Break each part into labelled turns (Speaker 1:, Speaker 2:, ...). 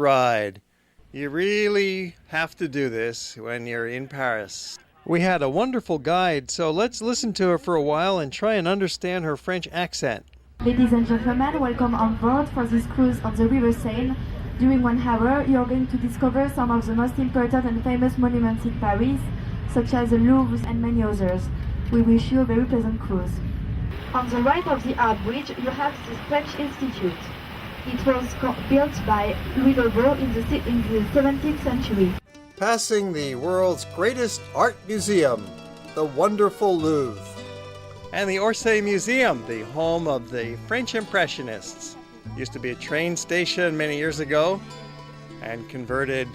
Speaker 1: ride. You really have to do this when you're in Paris. We had a wonderful guide, so let's listen to her for a while and try and understand her French accent.
Speaker 2: Ladies and gentlemen, welcome on board for this cruise on the River Seine. During 1 hour, you are going to discover some of the most important and famous monuments in Paris, such as the Louvre and many others. We wish you a very pleasant cruise. On the right of the Art Bridge, you have the French Institute. It was built by Louis le Beau in the 17th century.
Speaker 1: Passing the world's greatest art museum, the wonderful Louvre. And the Orsay Museum, the home of the French Impressionists. Used to be a train station many years ago and converted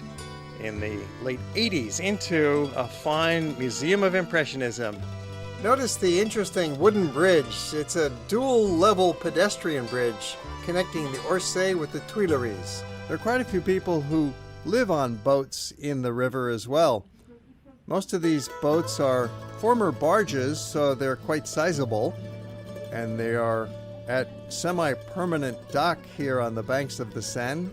Speaker 1: in the late 80s into a fine museum of Impressionism. Notice the interesting wooden bridge. It's a dual-level pedestrian bridge connecting the Orsay with the Tuileries. There are quite a few people who live on boats in the river as well. Most of these boats are former barges, so they're quite sizable, and they are at semi-permanent dock here on the banks of the Seine.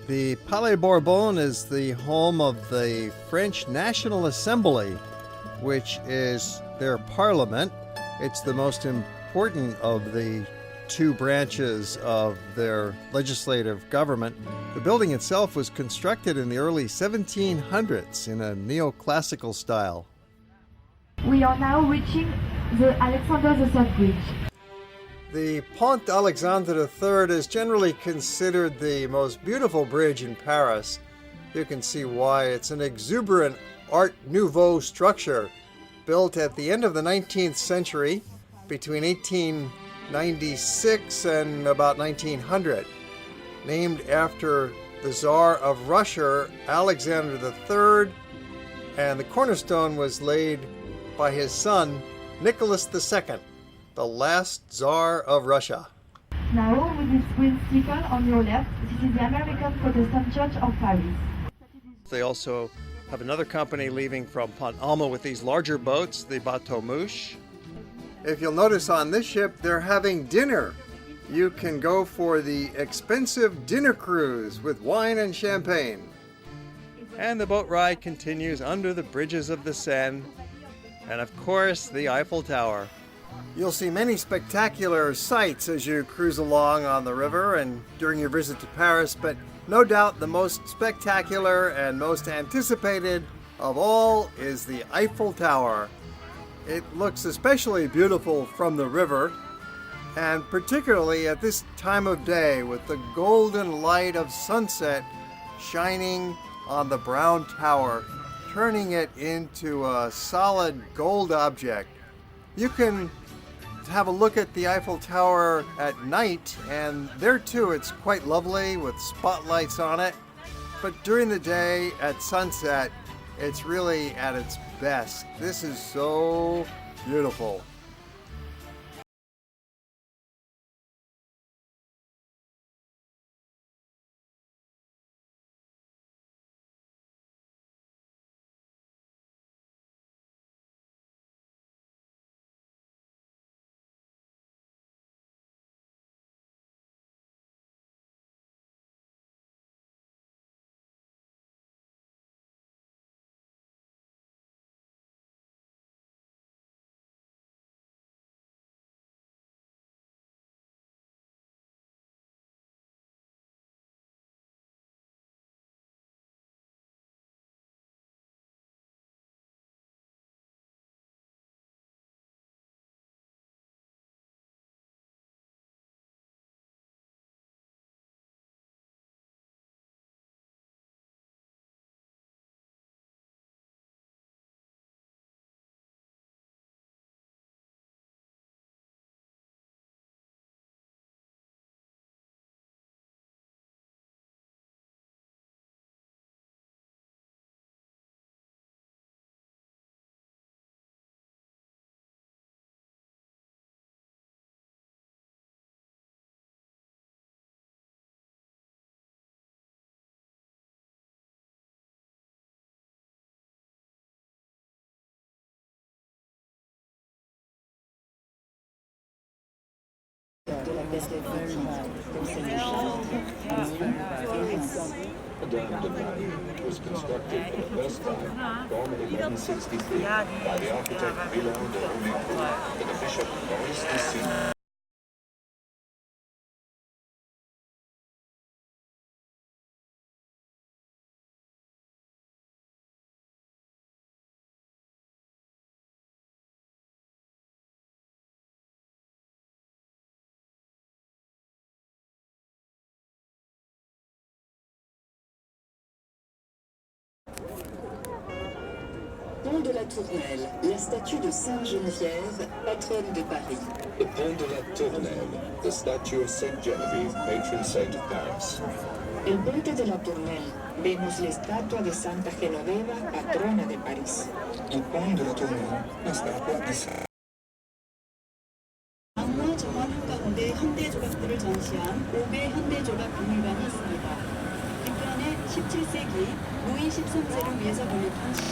Speaker 1: The Palais Bourbon is the home of the French National Assembly, which is their parliament. It's the most important of the two branches of their legislative government. The building itself was constructed in the early 1700s in a neoclassical style.
Speaker 2: We are now reaching the Alexander III Bridge.
Speaker 1: The Pont Alexandre III is generally considered the most beautiful bridge in Paris. You can see why. It's an exuberant Art Nouveau structure built at the end of the 19th century, between 1896 and about 1900. Named after the Tsar of Russia, Alexander III, and the cornerstone was laid by his son, Nicholas II, the last Tsar of Russia.
Speaker 2: Now, with this green steeple on your left, this is the American Protestant Church of Paris.
Speaker 1: They also have another company leaving from Pont Alma with these larger boats, the Bateau Mouche. If you'll notice on this ship, they're having dinner. You can go for the expensive dinner cruise with wine and champagne. And the boat ride continues under the bridges of the Seine, and of course, the Eiffel Tower. You'll see many spectacular sights as you cruise along on the river and during your visit to Paris, but no doubt the most spectacular and most anticipated of all is the Eiffel Tower. It looks especially beautiful from the river, and particularly at this time of day with the golden light of sunset shining on the brown tower, turning it into a solid gold object. You can have a look at the Eiffel Tower at night, and there too it's quite lovely with spotlights on it. But during the day at sunset, it's really at its best. This is so beautiful.
Speaker 3: A dome de Paris was constructed for the first time from 1163 by the architect Milan de Romaincourt for the Bishop Maurice de Seine.
Speaker 4: Pont de la Tournelle, la statue de Sainte Geneviève, patronne de Paris.
Speaker 3: The Pont de la Tournelle, the statue of Saint Genevieve, patron saint of Paris.
Speaker 4: El Ponte de la Tournelle, vemos la estatua de Santa Genoveva, patrona de París.
Speaker 3: Il Pont de la Tournelle, la statua di Saint
Speaker 5: 방화 정화문 가운데 현대 조각들을 전시한 5개 현대 조각 박물관이 있습니다. 뒤편에 17세기 루이 13세를 위해서 건립한